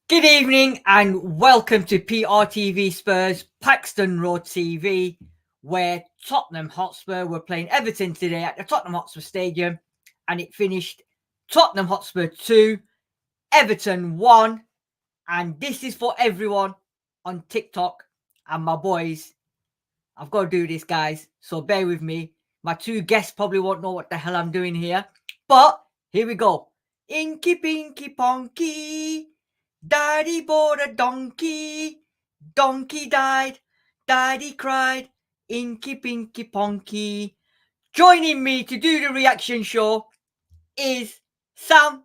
Good evening and welcome to PRTvSpurs Paxton Road TV, where Tottenham Hotspur were playing Everton today at the Tottenham Hotspur Stadium, and it finished Tottenham Hotspur 2, Everton 1. And this is for everyone on TikTok and my boys. I've got to do this, guys, so bear with me. My two guests probably won't know what the hell I'm doing here, but here we go. Inky Pinky Ponky. Daddy bought a donkey. Donkey died. Daddy cried. Inky Pinky Ponky. Joining me to do the reaction show is Sam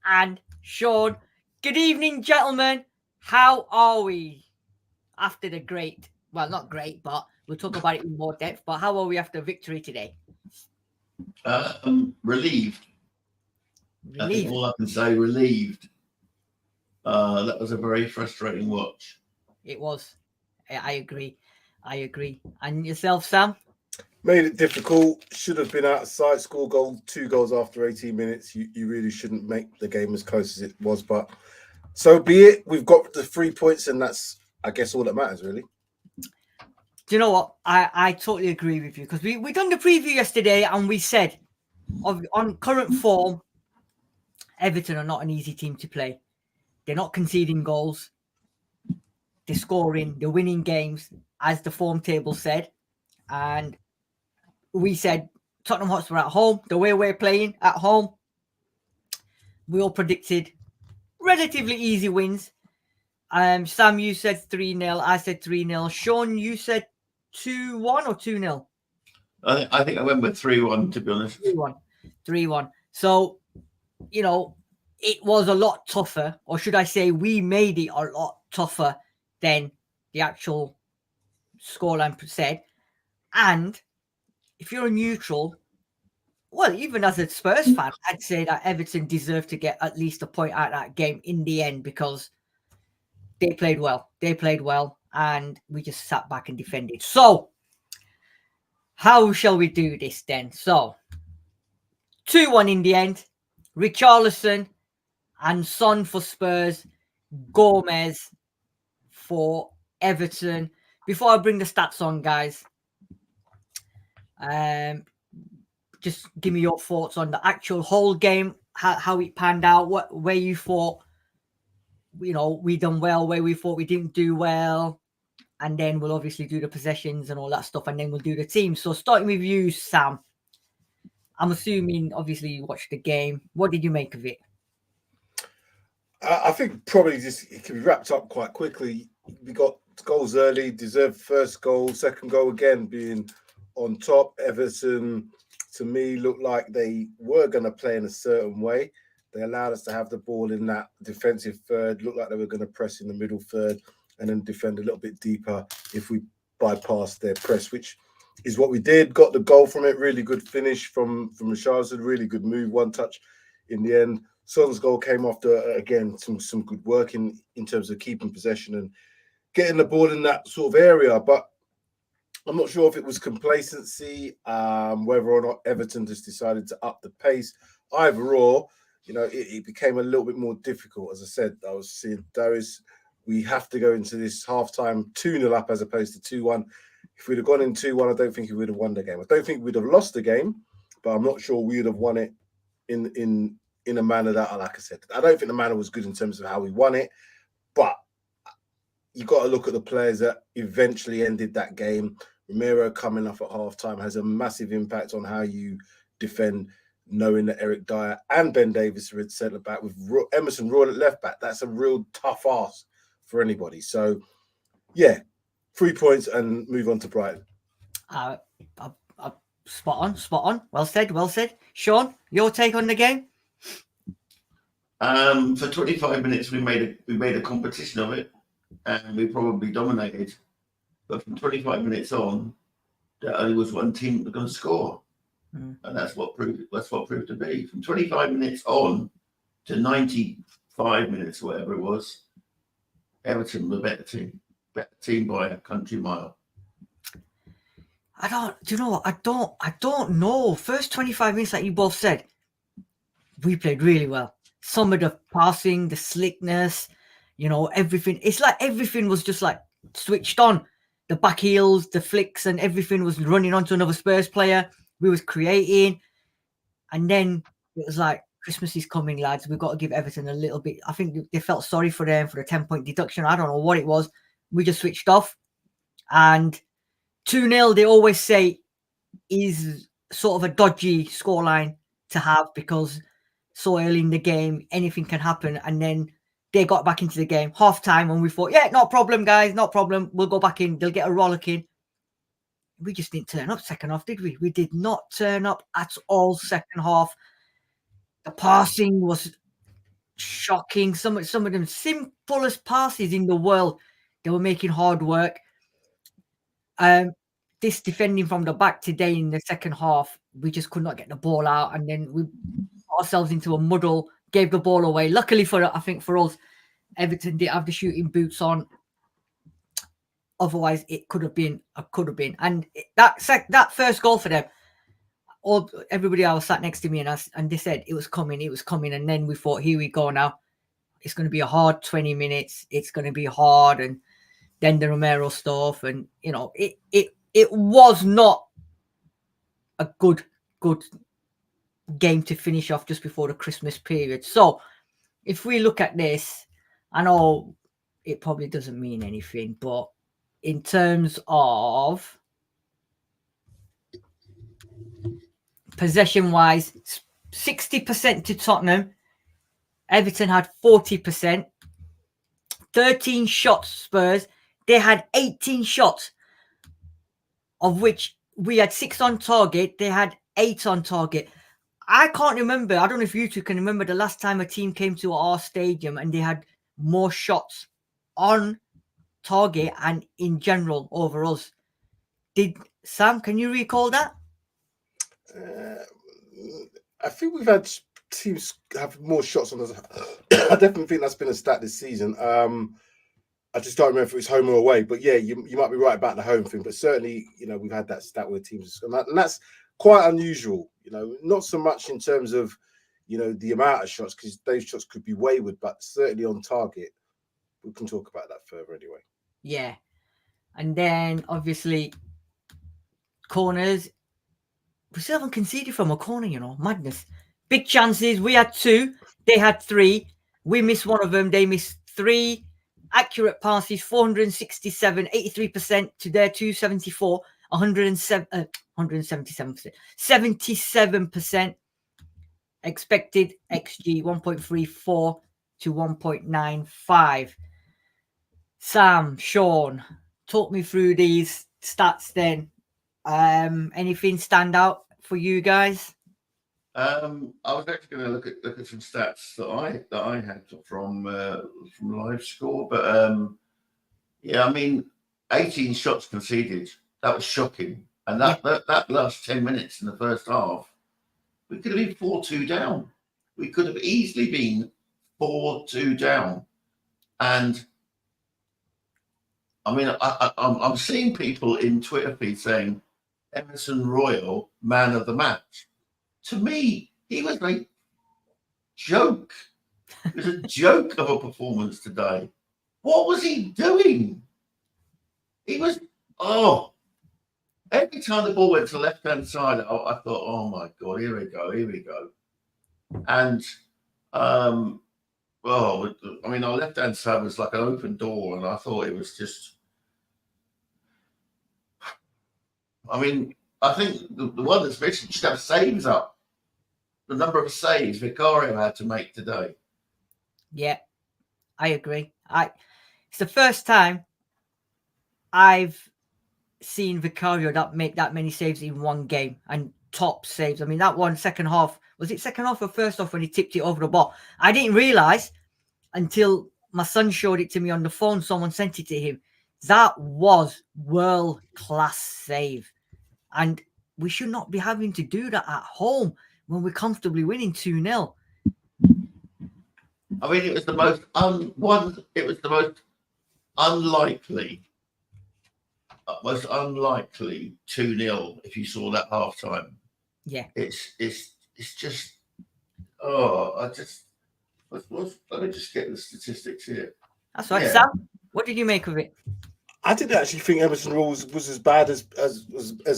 and Sean. Good evening, gentlemen. How are we after the great, well, not great, but we'll talk about it in more depth, but how are we after victory today? Relieved. I think all I can say, relieved. That was a very frustrating watch. It was. I agree. And yourself, Sam? Made it difficult. Should have been out of sight. Score goal, 2 goals after 18 minutes. You really shouldn't make the game as close as it was, but so be it. We've got the 3 points, and that's, I guess, all that matters, really. Do you know what? I totally agree with you, because we done the preview yesterday and we said on current form, Everton are not an easy team to play. They're not conceding goals. They're scoring. They're winning games, as the form table said. And we said Tottenham Hotspur at home, the way we're playing at home, we all predicted relatively easy wins. Sam, you said 3-0. I said 3-0. Sean, you said 2-1 or 2-0? I think I went with 3-1, to be honest. 3-1. So, you know, it was a lot tougher, or should I say we made it a lot tougher than the actual scoreline said. And if you're a neutral, well, even as a Spurs fan, I'd say that Everton deserved to get at least a point out of that game in the end, because they played well. And we just sat back and defended. So, how shall we do this then? So, 2-1 in the end. Richarlison and Son for Spurs. Gomez for Everton. Before I bring the stats on, guys, just give me your thoughts on the actual whole game, how it panned out, where you thought, you know, we done well, where we thought we didn't do well, and then we'll obviously do the possessions and all that stuff, and then we'll do the team. So starting with you, Sam, I'm assuming obviously you watched the game. What did you make of it? I think probably just it can be wrapped up quite quickly. We got goals early, deserved first goal, second goal again being on top. Everton, to me, looked like they were going to play in a certain way. They allowed us to have the ball in that defensive third. Looked like they were going to press in the middle third and then defend a little bit deeper if we bypassed their press, which is what we did. Got the goal from it. Really good finish from Richarlison. Really good move. One touch in the end. Son's goal came after, again, some good work in terms of keeping possession and getting the ball in that sort of area. But I'm not sure if it was complacency, whether or not Everton just decided to up the pace. Either or, you know, it became a little bit more difficult. As I said, I was seeing Darius, we have to go into this halftime 2-0 up as opposed to 2-1. If we'd have gone in 2-1, I don't think we would have won the game. I don't think we'd have lost the game, but I'm not sure we would have won it in a manner that, like I said, I don't think the manner was good in terms of how we won it, but you got to look at the players that eventually ended that game. Romero coming off at halftime has a massive impact on how you defend, knowing that Eric Dyer and Ben Davies are at centre back with Emerson Royal at left back. That's a real tough ask for anybody. So, yeah, 3 points and move on to Brighton. Spot on. Well said. Sean, your take on the game? For 25 minutes, we made a competition of it, and we probably dominated. But from 25 minutes on, there only was one team that was going to score, and that's what proved to be. From 25 minutes on to 95 minutes, whatever it was, Everton were the better team by a country mile. Do you know what? I don't know. First 25 minutes, like you both said, we played really well. Some of the passing, the slickness, You know, everything. It's like everything was just like switched on. The back heels, the flicks, and everything was running onto another Spurs player. We was creating, and then it was like, Christmas is coming, lads. We've got to give Everton a little bit. I think they felt sorry for them for the 10-point deduction. I don't know what it was. We just switched off, and 2-0. They always say is sort of a dodgy scoreline to have because so early in the game, anything can happen. And then they got back into the game, half time, and we thought, yeah, no problem, guys, no problem. We'll go back in. They'll get a rollicking. We just didn't turn up second half, did we? We did not turn up at all second half. The passing was shocking. Some of them simplest passes in the world. They were making hard work. This defending from the back today in the second half, we just could not get the ball out, and then we got ourselves into a muddle, gave the ball away. Luckily for us, Everton didn't have the shooting boots on. Otherwise, it could have been. And that first goal for them, everybody else sat next to me and they said it was coming, and then we thought, here we go now. It's going to be a hard 20 minutes. It's going to be hard, and then the Romero stuff, and you know, it was not a good game to finish off just before the Christmas period. So if we look at this, I know it probably doesn't mean anything, but in terms of possession wise, 60% to Tottenham. Everton had 40%. 13 shots, Spurs. They had 18 shots, of which we had 6 on target. They had 8 on target. I can't remember. I don't know if you two can remember the last time a team came to our stadium and they had more shots on target and in general over us. Sam, can you recall that? I think we've had teams have more shots on us. I definitely think that's been a stat this season. I just don't remember if it was home or away. But yeah, you might be right about the home thing. But certainly, you know, we've had that stat where teams, and that's quite unusual. You know, not so much in terms of, you know, the amount of shots, because those shots could be wayward, but certainly on target. We can talk about that further anyway. Yeah. And then obviously corners. We still haven't conceded from a corner, you know. Madness. Big chances. We had 2. They had 3. We missed one of them. They missed 3. Accurate passes, 467, 83% to their 274, 177%. 77% expected XG, 1.34 to 1.95. Sam, Sean, talk me through these stats then. Anything stand out for you guys? I was actually going to look at some stats that I had from live score, but yeah, I mean, 18 shots conceded. That was shocking, and that last 10 minutes in the first half, we could have been 4-2 down. We could have easily been 4-2 down, and I mean, I'm seeing people in Twitter feed saying Emerson Royal man of the match. To me, he was a joke. It was a joke of a performance today. What was he doing? He was, every time the ball went to the left-hand side, I thought, oh my God, here we go. And, I mean, our left-hand side was like an open door, and I thought it was just, I mean, I think the one that's mentioned should have saves up. The number of saves Vicario had to make today. Yeah, I agree. It's the first time I've seen Vicario make that many saves in one game, and top saves. I mean, that one second half, was it second half or first half when he tipped it over the bar? I didn't realise until my son showed it to me on the phone. Someone sent it to him. That was world-class save. And we should not be having to do that at home when we're comfortably winning 2-0. I mean, it was the most unlikely 2-0 if you saw that half time. Yeah. It's just let me just get the statistics here. That's right. Yeah. Sam, what did you make of it? I didn't actually think Emerson Royal was as bad as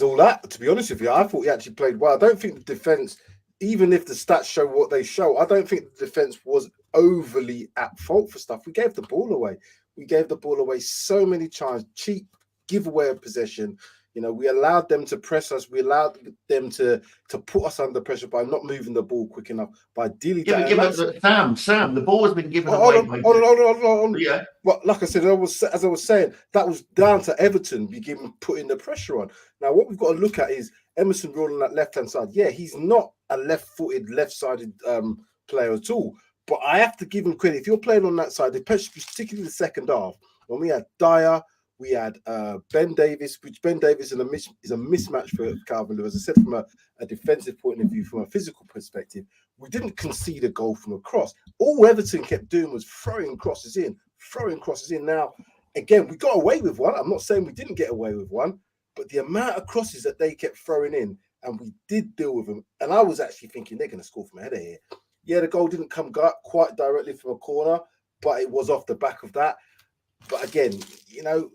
all that, to be honest with you. I thought he actually played well. I don't think the defence, even if the stats show what they show, I don't think the defence was overly at fault for stuff. We gave the ball away. We gave the ball away so many times, cheap giveaway of possession. You know, we allowed them to press us. We allowed them to put us under pressure by not moving the ball quick enough, by dealing. Yeah, Sam, the ball has been given away. Hold on. Yeah. Well, like I said, as I was saying, that was down to Everton putting the pressure on. Now, what we've got to look at is Emerson Royal on that left-hand side. Yeah, he's not a left-footed, left-sided player at all. But I have to give him credit. If you're playing on that side, particularly the second half, when we had Dyer, we had Ben Davis, which Ben Davis is a mismatch for Calvin Lewin. As I said, from a defensive point of view, from a physical perspective, we didn't concede a goal from a cross. All Everton kept doing was throwing crosses in. Now, again, we got away with one. I'm not saying we didn't get away with one, but the amount of crosses that they kept throwing in, and we did deal with them. And I was actually thinking they're going to score from a header here. Yeah, the goal didn't come quite directly from a corner, but it was off the back of that. But again, you know,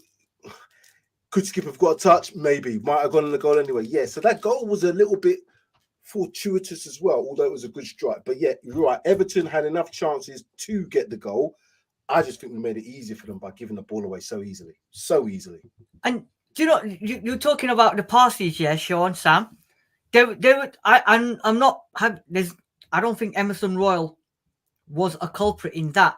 could Skip have got a touch? Maybe. Might have gone on the goal anyway. Yeah, so that goal was a little bit fortuitous as well, although it was a good strike. But yeah, you're right. Everton had enough chances to get the goal. I just think we made it easier for them by giving the ball away so easily. And do you know, you're talking about the passes, yeah, Sean, Sam. They were. I don't think Emerson Royal was a culprit in that.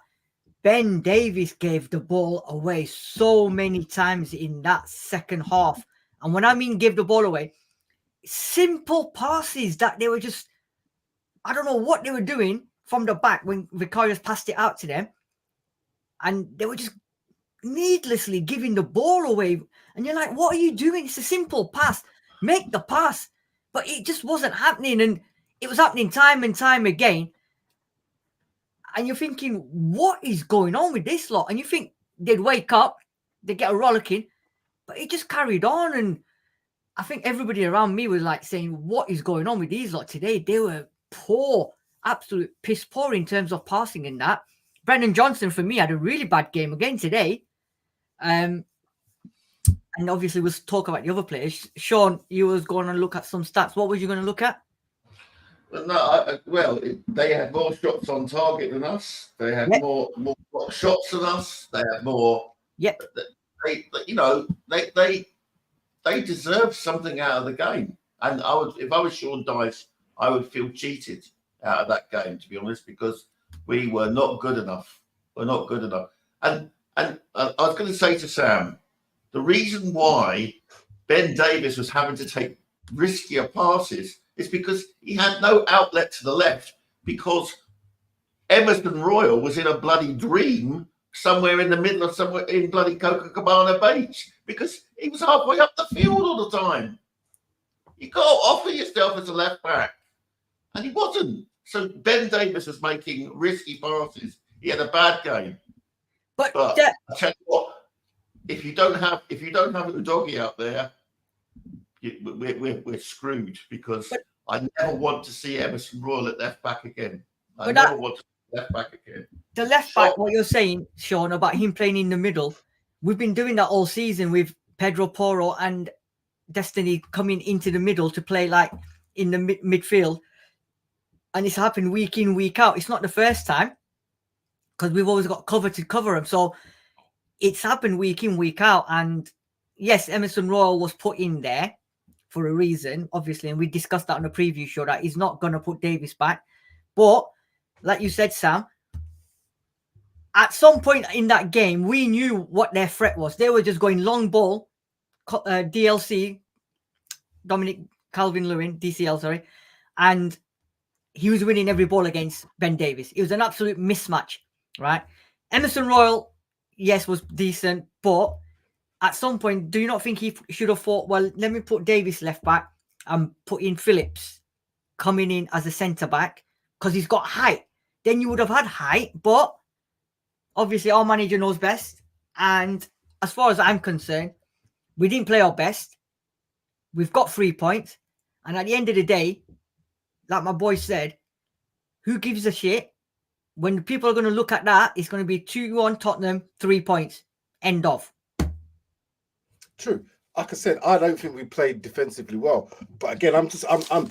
Ben Davis gave the ball away so many times in that second half. And when I mean give the ball away, simple passes that they were just, I don't know what they were doing from the back when Vicarious passed it out to them. And they were just needlessly giving the ball away. And you're like, what are you doing? It's a simple pass. Make the pass. But it just wasn't happening. And it was happening time and time again. And you're thinking, what is going on with this lot? And you think they'd wake up, they'd get a rollicking, but it just carried on. And I think everybody around me was like saying, what is going on with these lot today? They were poor, absolute piss poor in terms of passing in that. Brendan Johnson, for me, had a really bad game again today. And obviously we'll talk about the other players. Sean, you was going to look at some stats. What was you going to look at? Well, they had more shots on target than us. They had more shots than us. They had more. Yeah. They deserved something out of the game. And if I was Sean Dyche, I would feel cheated out of that game, to be honest, because we were not good enough. And I was going to say to Sam, the reason why Ben Davis was having to take riskier passes is because he had no outlet to the left, because Emerson Royal was in a bloody dream somewhere in the middle of somewhere in bloody Copacabana Beach, because he was halfway up the field all the time. You got to offer yourself as a left back, and he wasn't. So Ben Davis was making risky passes. He had a bad game. But I tell you what, if you don't have Udogie out there, we're screwed, because I never want to see Emerson Royal at left back again. I never want to see left back again. The left back, what you're saying, Sean, about him playing in the middle, we've been doing that all season with Pedro Porro and Destiny coming into the middle to play like in the midfield. And it's happened week in, week out. It's not the first time, because we've always got cover to cover him. So it's happened week in, week out. And yes, Emerson Royal was put in there for a reason, obviously. And we discussed that on the preview show, that he's not going to put Davis back. But like you said, Sam, at some point in that game, we knew what their threat was. They were just going long ball, DLC, Dominic Calvin-Lewin, DCL, sorry. And he was winning every ball against Ben Davis. It was an absolute mismatch, right? Emerson Royal, yes, was decent, but at some point, do you not think he should have thought, well, let me put Davis left back and put in Phillips coming in as a centre-back, because he's got height. Then you would have had height, but obviously our manager knows best. And as far as I'm concerned, we didn't play our best. We've got 3 points. And at the end of the day, like my boy said, who gives a shit when people are going to look at that, it's going to be 2-1 Tottenham, 3 points. End of. True. Like I said, I don't think we played defensively well. But again, I'm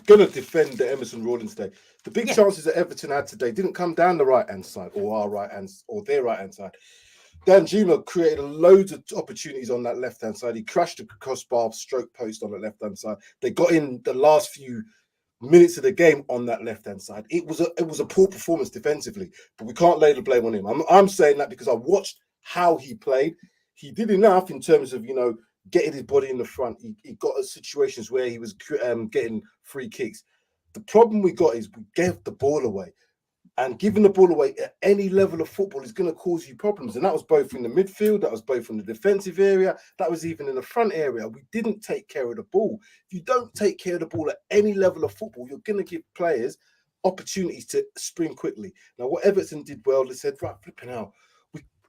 gonna defend the Emerson Rawlings today. The big chances that Everton had today didn't come down the right-hand side or our right-hand or their right-hand side. Danjuma created loads of opportunities on that left-hand side. He crashed the crossbar stroke post on the left-hand side. They got in the last few minutes of the game on that left-hand side. It was a poor performance defensively, but we can't lay the blame on him. I'm saying that because I watched how he played. He did enough in terms of, getting his body in the front. He got situations where he was getting free kicks. The problem we got is we gave the ball away. And giving the ball away at any level of football is going to cause you problems. And that was both in the midfield, that was both in the defensive area, that was even in the front area. We didn't take care of the ball. If you don't take care of the ball at any level of football, you're going to give players opportunities to spring quickly. Now, what Everton did well, they said, right, flipping out.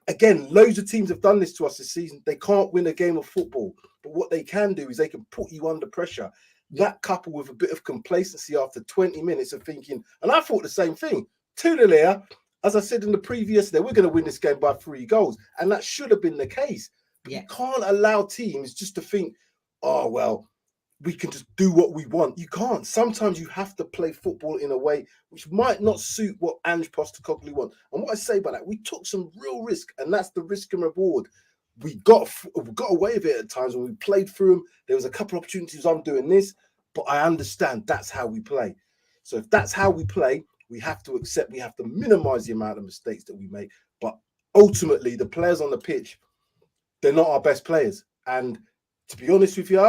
Again, loads of teams have done this to us this season. They can't win a game of football, but what they can do is they can put you under pressure. That coupled with a bit of complacency after 20 minutes of thinking, and I thought the same thing, 2-0 here, as I said in the previous day, we're going to win this game by 3 goals. And that should have been the case. But you can't allow teams just to think, oh, well, we can just do what we want. You can't. Sometimes you have to play football in a way which might not suit what Ange Postecoglou wants. And what I say by that, we took some real risk, and that's the risk and reward. We got away with it at times when we played through them. There was a couple of opportunities, I'm doing this, but I understand that's how we play. So if that's how we play, we have to accept, we have to minimize the amount of mistakes that we make. But ultimately, the players on the pitch, they're not our best players. And to be honest with you,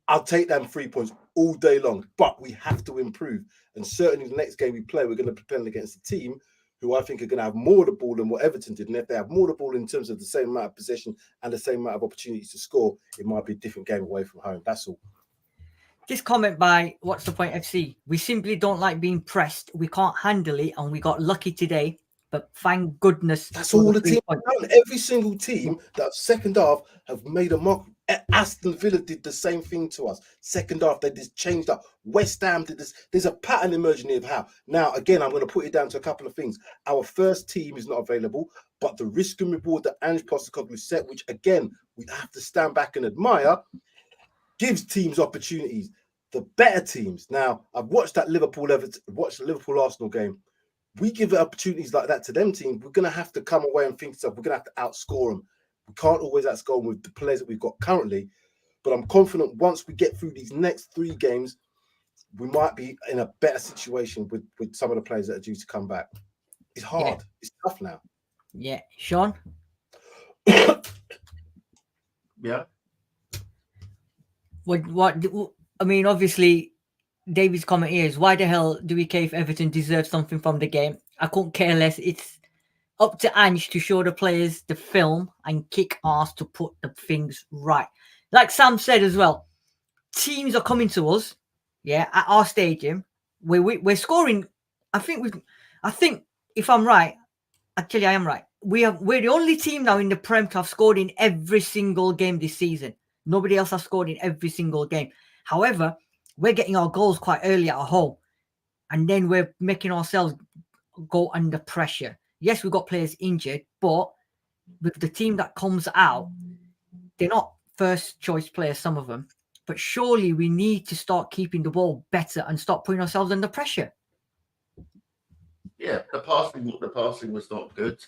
I'll take them 3 points all day long, but we have to improve. And certainly the next game we play, we're going to be playing against a team who I think are going to have more of the ball than what Everton did. And if they have more of the ball in terms of the same amount of possession and the same amount of opportunities to score, it might be a different game away from home. That's all. This comment by What's the Point FC. We simply don't like being pressed. We can't handle it, and we got lucky today. But thank goodness. That's all the team have done. Every single team that second half have made a mark. Aston Villa did the same thing to us. Second half, they just changed up. West Ham did this. There's a pattern emerging here of how. Now, again, I'm going to put it down to a couple of things. Our first team is not available, but the risk and reward that Ange Postecoglou set, which, again, we have to stand back and admire, gives teams opportunities. The better teams. Now, I've watched that watched the Liverpool-Arsenal game. We give opportunities like that to them teams, we're going to have to come away and think stuff. We're going to have to outscore them. We can't always outscore them with the players that we've got currently, but I'm confident once we get through these next 3 games, we might be in a better situation with some of the players that are due to come back. It's hard. Yeah. It's tough now. Yeah. Sean? Yeah. What? I mean, obviously, David's comment here is, why the hell do we care if Everton deserves something from the game? I couldn't care less. It's up to Ange to show the players the film and kick ass to put the things right. Like Sam said as well, teams are coming to us, at our stadium. We're scoring. I think if I'm right, actually I am right. We're the only team now in the Prem to have scored in every single game this season. Nobody else has scored in every single game. However, we're getting our goals quite early at home, and then we're making ourselves go under pressure. Yes, we've got players injured, but with the team that comes out, they're not first choice players, some of them. But surely we need to start keeping the ball better and stop putting ourselves under pressure. Yeah, the passing was not good.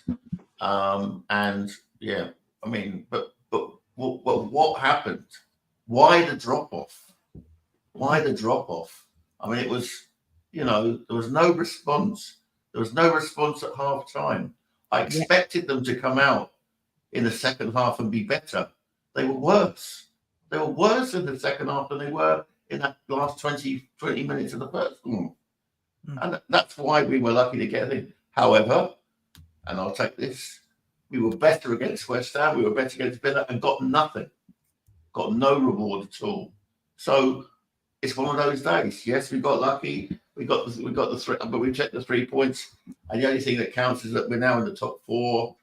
And yeah, I mean, but what happened? Why the drop off? Why the drop off? I mean, it was, there was no response. There was no response at half time. I expected them to come out in the second half and be better. They were worse. They were worse in the second half than they were in that last 20 minutes of the first one. And that's why we were lucky to get in. However, and I'll take this, we were better against West Ham, we were better against Villa, and got nothing. Got no reward at all. So it's one of those days. Yes, we got lucky. We got the 3, but we checked the 3 points, and the only thing that counts is that we're now in the top 4,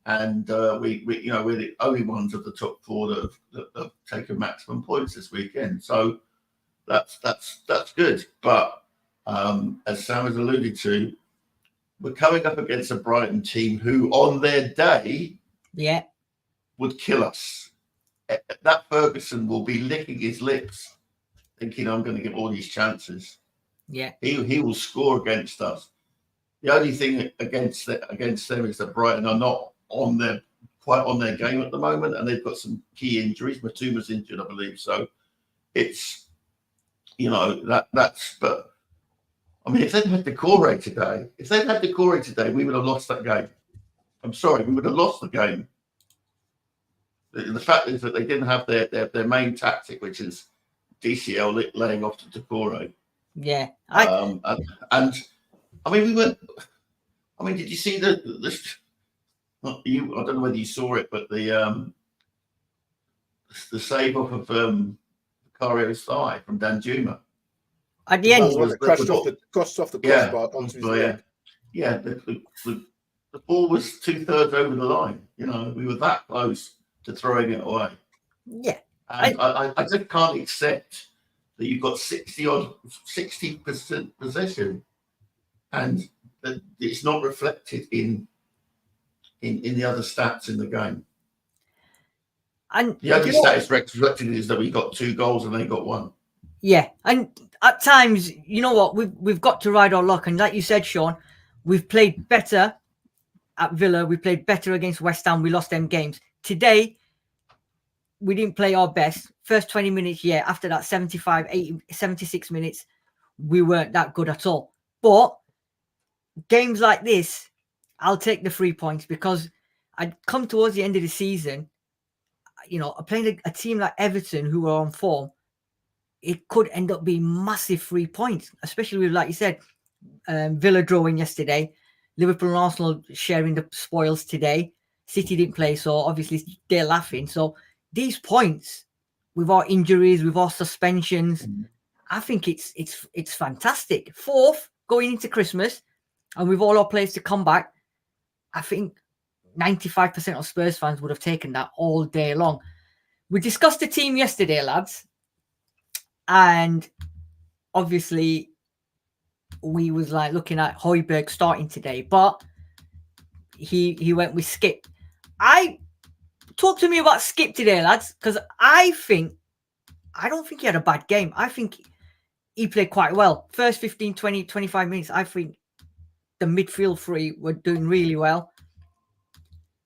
and we're the only ones of the top 4 that have taken maximum points this weekend. So that's good. But as Sam has alluded to, we're coming up against a Brighton team who, on their day, would kill us. That Ferguson will be licking his lips, thinking, I'm going to get all these chances. Yeah. He will score against us. The only thing against them is that Brighton are not quite on their game at the moment, and they've got some key injuries. Matuma's injured, I believe. So it's, that's. But I mean, if they'd had Decore today, we would have lost that game. I'm sorry, we would have lost the game. The fact is that they didn't have their main tactic, which is DCL laying off to Decore. Yeah. And I mean, did you see this? Not you. I don't know whether you saw it, but the save off of Vicario's thigh from Danjuma. At the end, crashed off the crossbar onto his leg. Yeah, the ball was 2/3 over the line. We were that close to throwing it away. Yeah, and I just can't accept that you've got 60% possession, and that it's not reflected in the other stats in the game. And the only stats reflected is that we got 2 goals and they got 1. Yeah, and at times, you know what, we've got to ride our luck, and like you said, Sean, we've played better at Villa. We played better against West Ham. We lost them games. Today, we didn't play our best. First 20 minutes, yeah. After that, 75, 80, 76 minutes, we weren't that good at all. But games like this, I'll take the 3 points, because I'd come towards the end of the season, playing a team like Everton, who are on form, it could end up being massive 3 points, especially with, like you said, Villa drawing yesterday, Liverpool and Arsenal sharing the spoils today. City didn't play, so obviously they're laughing. So these points, with our injuries, with our suspensions, I think it's fantastic. 4th going into Christmas, and with all our players to come back, I think 95% of Spurs fans would have taken that all day long. We discussed the team yesterday, lads, and obviously we was like looking at Højbjerg starting today, but he went with Skip. Talk to me about Skip today, lads, because I don't think he had a bad game. I think he played quite well. First 15, 20, 25 minutes, I think the midfield 3 were doing really well.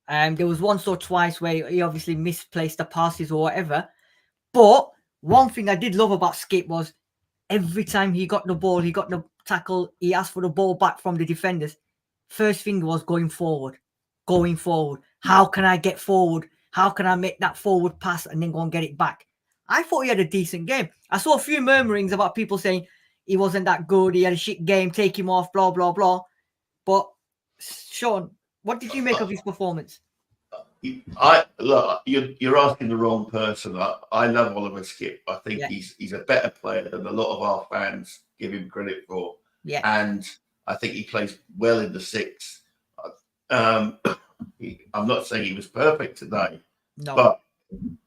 There was once or twice where he obviously misplaced the passes or whatever. But one thing I did love about Skip was every time he got the ball, he got the tackle, he asked for the ball back from the defenders. First thing was going forward. How can I get forward? How can I make that forward pass and then go and get it back? I thought he had a decent game. I saw a few murmurings about people saying he wasn't that good, he had a shit game, take him off, blah, blah, blah. But, Sean, what did you make of his performance? Look, you're asking the wrong person. I love Oliver Skip. I think he's a better player than a lot of our fans give him credit for. Yeah. And I think he plays well in the 6. I'm not saying he was perfect today, but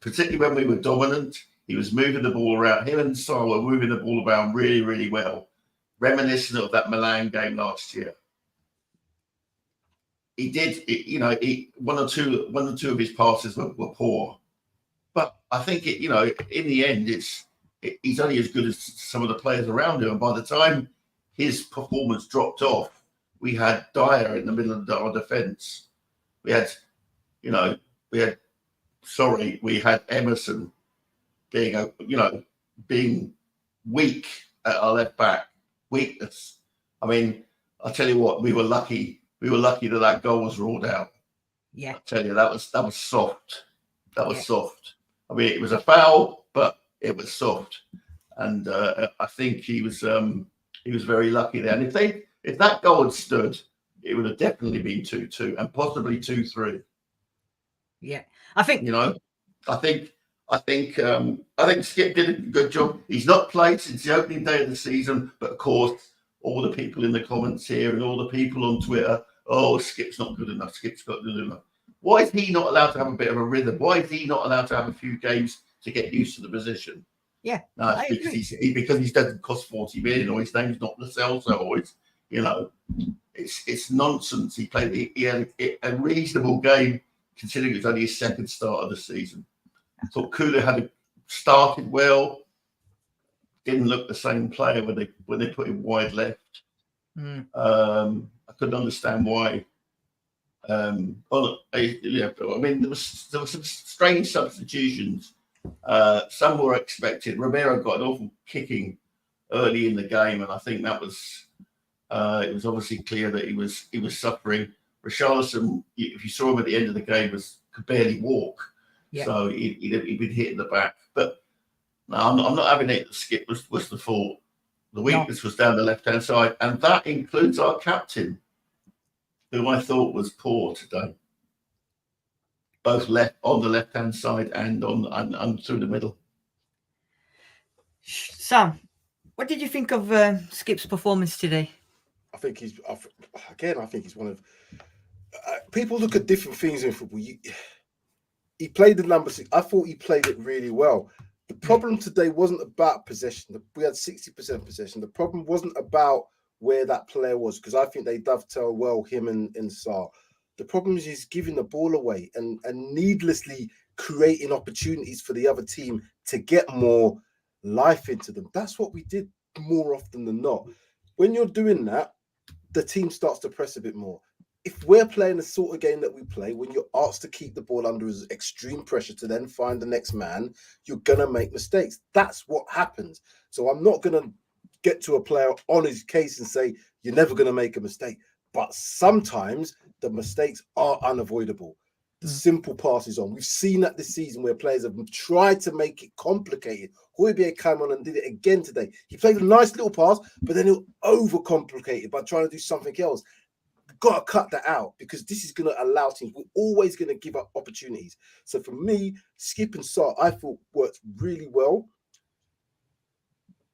particularly when we were dominant, he was moving the ball around. Him and Saul were moving the ball around really, really well, reminiscent of that Milan game last year. He did, one or two of his passes were poor, but I think in the end, he's only as good as some of the players around him. And by the time his performance dropped off, we had Dyer in the middle of our defence. We had Emerson being weak at our left back. Weakness. I mean, I tell you what, we were lucky. We were lucky that goal was ruled out. Yeah. I tell you, that was soft. That was soft. I mean, it was a foul, but it was soft. And I think he was very lucky there. And if that goal had stood, it would have definitely been 2-2 and possibly 2-3. Yeah. I think Skip did a good job. He's not played since the opening day of the season, but of course, all the people in the comments here and all the people on Twitter, Skip's not good enough. Skip's not good enough. Why is he not allowed to have a bit of a rhythm? Why is he not allowed to have a few games to get used to the position? Yeah. No, it's because he doesn't cost 40 million or his name's not Lascelles always. it's nonsense. He had a reasonable game considering it was only his second start of the season. I thought Kula had started well. Didn't look the same player when they put him wide left. I couldn't understand why. I mean, there was some strange substitutions. Some were expected. Romero got an awful kicking early in the game, and I think that was it was obviously clear that he was suffering. Richarlison, if you saw him at the end of the game, could barely walk, so he'd been hit in the back. But no, I'm not having it. The skip was the fault. The weakness was down the left-hand side, and that includes our captain, who I thought was poor today, both on the left-hand side and through the middle. Sam, what did you think of Skip's performance today? I think he's one of people look at different things in football. He played the number 6. I thought he played it really well. The problem today wasn't about possession. We had 60% possession. The problem wasn't about where that player was, because I think they dovetail well, him and Sarr. The problem is he's giving the ball away and needlessly creating opportunities for the other team to get more life into them. That's what we did more often than not. When you're doing that, the team starts to press a bit more. If we're playing the sort of game that we play, when you're asked to keep the ball under extreme pressure to then find the next man, you're going to make mistakes. That's what happens. So I'm not going to get to a player on his case and say, you're never going to make a mistake. But sometimes the mistakes are unavoidable. The simple passes on. We've seen that this season where players have tried to make it complicated. Højbjerg came on and did it again today. He played a nice little pass, but then he'll overcomplicate it by trying to do something else. Got to cut that out, because this is going to allow teams. We're always going to give up opportunities. So for me, Skip and Sarr, I thought worked really well.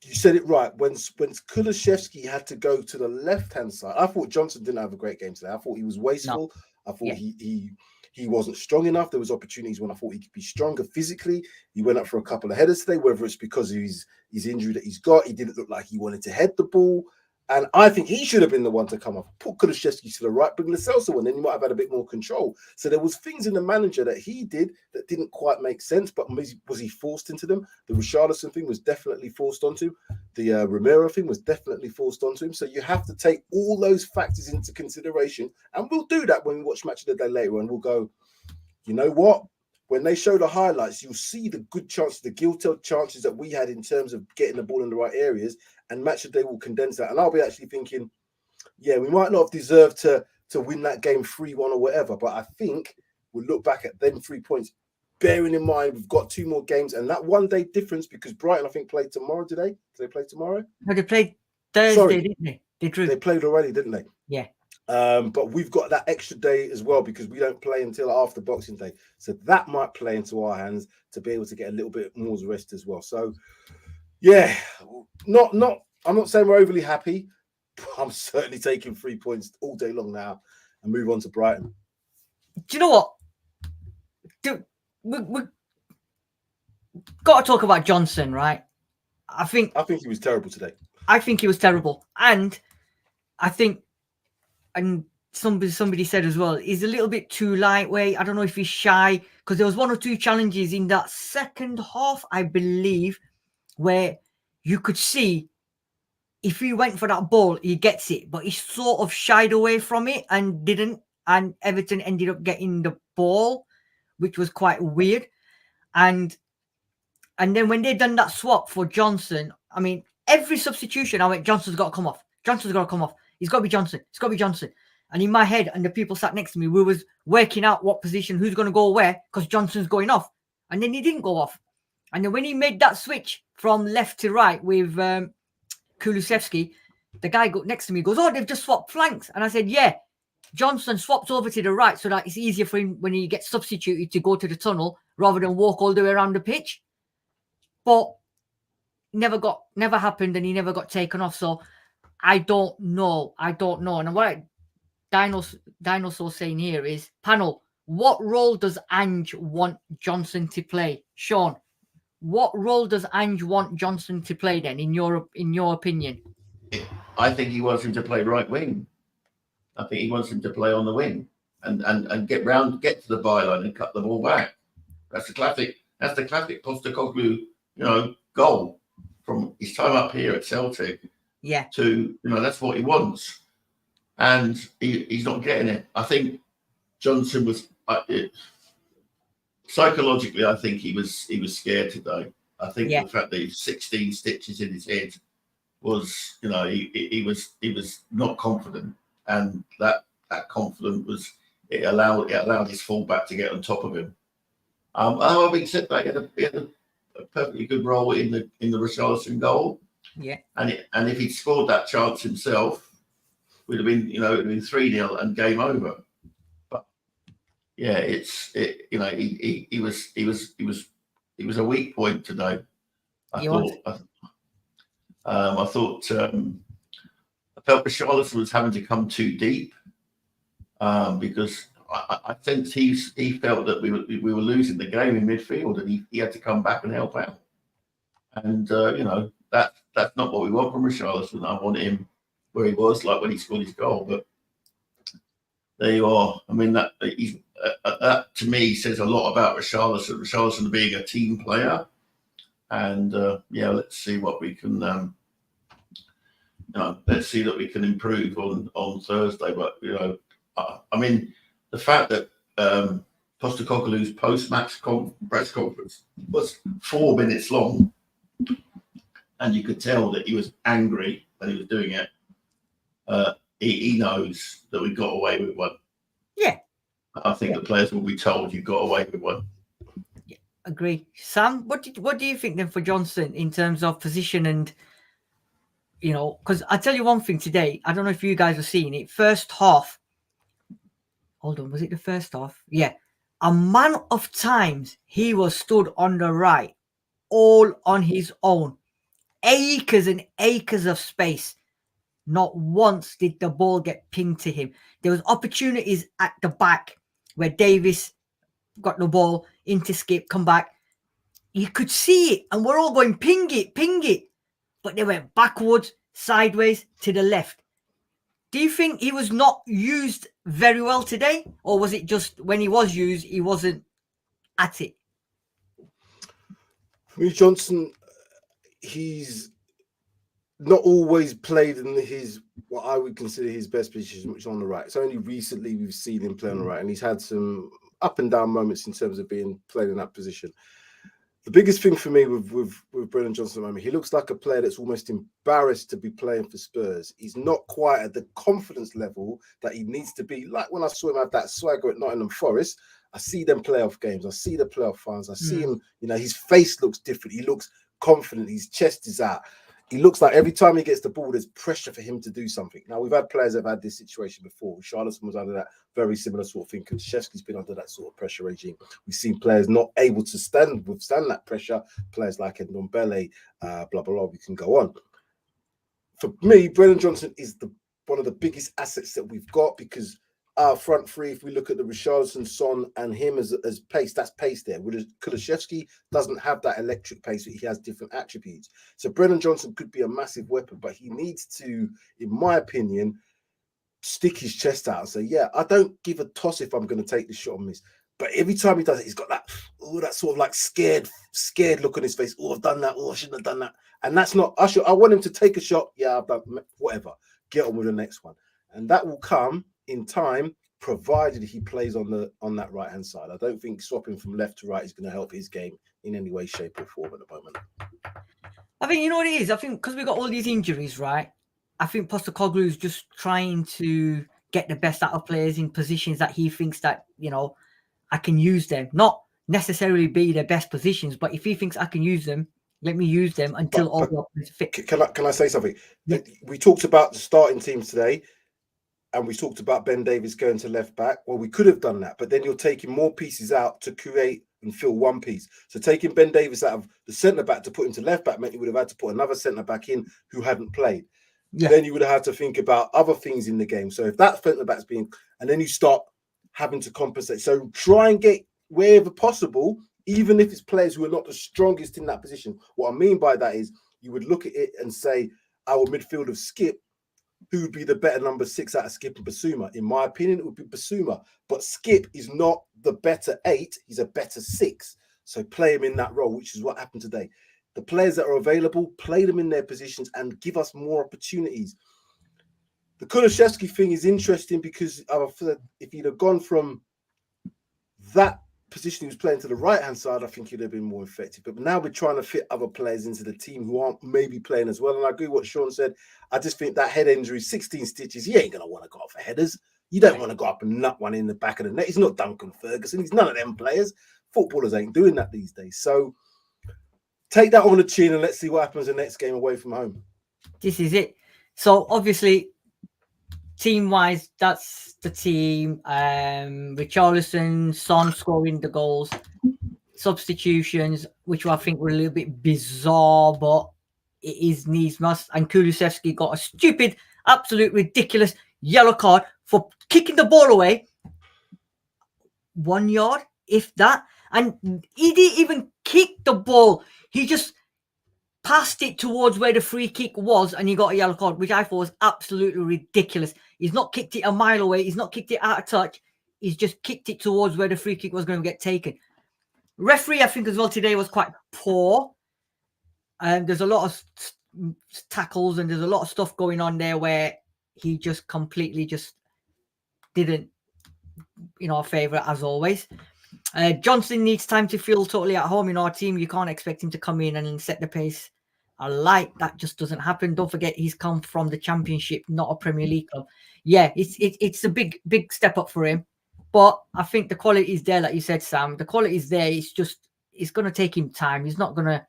You said it right. When Kulusevski had to go to the left-hand side, I thought Johnson didn't have a great game today. I thought he was wasteful. No. I thought he wasn't strong enough. There was opportunities when I thought he could be stronger physically. He went up for a couple of headers today, whether it's because of his injury that he's got. He didn't look like he wanted to head the ball. And I think he should have been the one to come off. Put Kulusevski to the right, bring Lo Celso on, then he might have had a bit more control. So there was things in the manager that he did that didn't quite make sense, but was he forced into them? The Richarlison thing was definitely forced onto him. The Romero thing was definitely forced onto him. So you have to take all those factors into consideration. And we'll do that when we watch Match of the Day later, and we'll go, you know what? When they show the highlights, you'll see the good chances, the guilty chances that we had in terms of getting the ball in the right areas, and Match of the Day will condense that. And I'll be actually thinking, yeah, we might not have deserved to win that game 3-1 or whatever, but I think we'll look back at them 3 points, bearing in mind we've got 2 more games and that 1 day difference, because Brighton, I think, played tomorrow today. Did they play tomorrow? No, they played Thursday, didn't they? They played already, didn't they? Yeah. But we've got that extra day as well, because we don't play until after Boxing Day. So that might play into our hands to be able to get a little bit more rest as well. So, yeah, I'm not saying we're overly happy, but I'm certainly taking 3 points all day long now and move on to Brighton. Do you know what? We've got to talk about Johnson, right? I think he was terrible today. I think he was terrible. And I think, and somebody said as well, he's a little bit too lightweight. I don't know if he's shy, because there was 1 or 2 challenges in that second half, I believe, where you could see if he went for that ball, he gets it, but he sort of shied away from it and didn't. And Everton ended up getting the ball, which was quite weird. And then when they done that swap for Johnson, I mean, every substitution, I went, Johnson's got to come off. Johnson's got to come off. It's got to be Johnson. It's got to be Johnson. And in my head, and the people sat next to me, we was working out what position, who's going to go where, because Johnson's going off. And then he didn't go off. And then when he made that switch from left to right with Kulusevski, the guy next to me goes, oh, they've just swapped flanks. And I said, yeah, Johnson swapped over to the right so that it's easier for him when he gets substituted to go to the tunnel rather than walk all the way around the pitch. But never happened, and he never got taken off. So I don't know. And what Dinosaur saying here is, panel, what role does Ange want Johnson to play? Sean, what role does Ange want Johnson to play then, in your opinion? I think he wants him to play right wing. I think he wants him to play on the wing and get to the byline and cut the ball back. That's the classic Postecoglou, goal from his time up here at Celtic. Yeah. To that's what he wants, and he's not getting it. I think Johnson was psychologically. I think he was scared today. I think the fact that he's 16 stitches in his head was, he was not confident, and that confidence was it allowed his fullback to get on top of him. Having said that, he had a perfectly good role in the Richarlison goal. Yeah. And if he'd scored that chance himself, would have been 3-0 and game over. But yeah, he was a weak point today. I felt Richarlison was having to come too deep because I think he felt that we were losing the game in midfield, and he had to come back and help out. And that's not what we want from Richarlison. I want him where he was, like when he scored his goal. But there you are. I mean, that to me says a lot about Richarlison. Richarlison being a team player, and let's see what we can. Let's see that we can improve on Thursday. But I mean, the fact that Postecoglou's post-match press conference was 4 minutes long, and you could tell that he was angry that he was doing it. He knows that we got away with one. Yeah. I think the players will be told you got away with one. Yeah, agree. Sam, what do you think then for Johnson in terms of position and, because I tell you one thing today, I don't know if you guys have seen it, first half. Hold on, was it the first half? Yeah. Amount of times he was stood on the right, all on his own. Acres and acres of space. Not once did the ball get pinged to him. There was opportunities at the back where Davis got the ball into skip, come back. You could see it, and we're all going, ping it. But they went backwards, sideways, to the left. Do you think he was not used very well today? Or was it just when he was used, he wasn't at it? For me, Johnson, he's not always played in what I would consider his best position, which is on the right. It's only recently we've seen him play on the right, and he's had some up and down moments in terms of being played in that position. The biggest thing for me with Brennan Johnson at the moment, he looks like a player that's almost embarrassed to be playing for Spurs. He's not quite at the confidence level that he needs to be. Like when I saw him have that swagger at Nottingham Forest, I see them playoff games, I see the playoff finals, I see him, his face looks different. He looks confident, his chest is out. He looks like every time he gets the ball, there's pressure for him to do something. Now, we've had players that have had this situation before. Charleston was under that very similar sort of thing. Kulusevski's been under that sort of pressure regime. We've seen players not able to withstand that pressure. Players like Ndombele, blah, blah, blah. We can go on. For me, Brennan Johnson is one of the biggest assets that we've got, because our front three, if we look at the Richarlison, Son, and him as pace, that's pace there. Kulusevski doesn't have that electric pace, but he has different attributes. So Brennan Johnson could be a massive weapon, but he needs to, in my opinion, stick his chest out and say, yeah, I don't give a toss if I'm going to take the shot and miss. But every time he does it, he's got that sort of like scared look on his face. Oh, I've done that. Oh, I shouldn't have done that. And that's not, I want him to take a shot. Yeah, I've done whatever. Get on with the next one. And that will come in time, provided he plays on that right hand side. I don't think swapping from left to right is going to help his game in any way, shape, or form at the moment. I think, you know what it is? I think because we got all these injuries, right? I think Postecoglou is just trying to get the best out of players in positions that he thinks that, I can use them. Not necessarily be their best positions, but if he thinks I can use them, let me use them until all the opponents fit. Can I say something? Yeah. We talked about the starting teams today, and we talked about Ben Davies going to left back. Well, we could have done that, but then you're taking more pieces out to create and fill one piece. So taking Ben Davies out of the centre back to put him to left back meant you would have had to put another centre back in who hadn't played. Yeah. Then you would have had to think about other things in the game. So if that centre back's being, and then you start having to compensate. So try and get wherever possible, even if it's players who are not the strongest in that position. What I mean by that is you would look at it and say our midfield of Skip who would be the better number 6 out of Skip and Basuma. In my opinion, it would be Basuma. But Skip is not the better 8. He's a better 6. So play him in that role, which is what happened today. The players that are available, play them in their positions and give us more opportunities. The Kulusevski thing is interesting because if he'd have gone from that position he was playing to the right-hand side, I think he'd have been more effective. But now we're trying to fit other players into the team who aren't maybe playing as well. And I agree with what Sean said. I just think that head injury, 16 stitches, he ain't going to want to go up for headers. You don't want to go up and nut one in the back of the net. He's not Duncan Ferguson. He's none of them players. Footballers ain't doing that these days. So take that on the chin and let's see what happens the next game away from home. This is it. So obviously, team-wise, that's the team. Richarlison, Son scoring the goals, substitutions, which I think were a little bit bizarre, but it is needs must. And Kulusevski got a stupid, absolute ridiculous yellow card for kicking the ball away 1 yard, if that. And he didn't even kick the ball. He just passed it towards where the free kick was, and he got a yellow card, which I thought was absolutely ridiculous. He's not kicked it a mile away. He's not kicked it out of touch. He's just kicked it towards where the free kick was going to get taken. Referee, I think, as well today was quite poor. And there's a lot of tackles and there's a lot of stuff going on there where he just completely just didn't, our favour as always. Johnson needs time to feel totally at home in our team. You can't expect him to come in and set the pace. That just doesn't happen. Don't forget, he's come from the Championship, not a Premier League club. Yeah, it's a big step up for him. But I think the quality is there, like you said, Sam. The quality is there. It's going to take him time. He's not going to...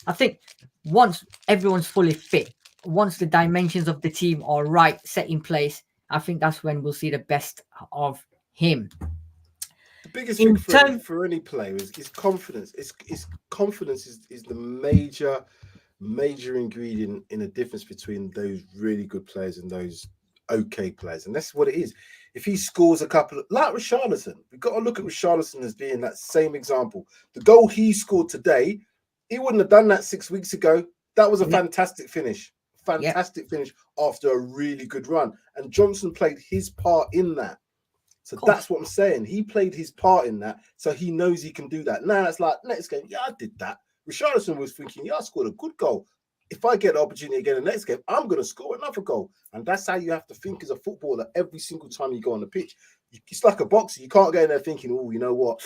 I think once everyone's fully fit, once the dimensions of the team are right, set in place, I think that's when we'll see the best of him. The biggest thing for any player is confidence. Confidence is the major ingredient in the difference between those really good players and those okay players. And that's what it is. If he scores a couple of, like Richarlison, we've got to look at Richarlison as being that same example. The goal he scored today, he wouldn't have done that 6 weeks ago. That was a fantastic finish. Fantastic finish after a really good run. And Johnson played his part in that. So that's what I'm saying. He played his part in that. So he knows he can do that. Now it's like, next game, I did that. Richarlison was thinking, I scored a good goal. If I get the opportunity again in the next game, I'm going to score another goal. And that's how you have to think as a footballer every single time you go on the pitch. It's like a boxer. You can't go in there thinking, oh, you know what?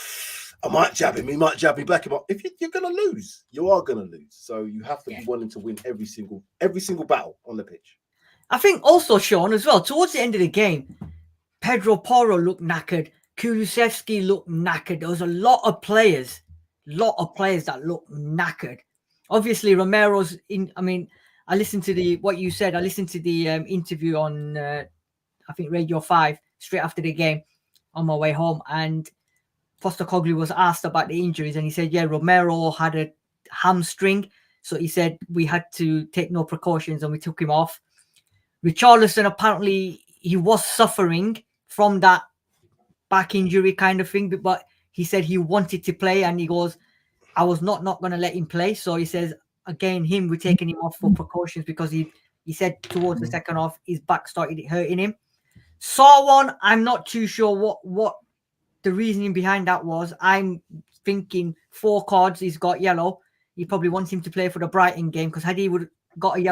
I might jab him. He might jab me back. If you're going to lose, you are going to lose. So you have to be wanting to win every single battle on the pitch. I think also, Sean, as well, towards the end of the game, Pedro Porro looked knackered. Kulusevski looked knackered. There was a lot of players that looked knackered. Obviously, Romero's in. I mean, I listened to what you said. I listened to the interview on, I think, Radio 5 straight after the game on my way home. And Postecoglou was asked about the injuries. And he said, Romero had a hamstring. So he said we had to take no precautions and we took him off. Richarlison, apparently, he was suffering from that back injury kind of thing. But he said he wanted to play and he goes, I was not going to let him play. So he says, again, we're taking him off for precautions because he said towards the second half, his back started hurting him. Saw one, I'm not too sure what the reasoning behind that was. I'm thinking 4 cards, he's got yellow. He probably wants him to play for the Brighton game because had he would got a yellow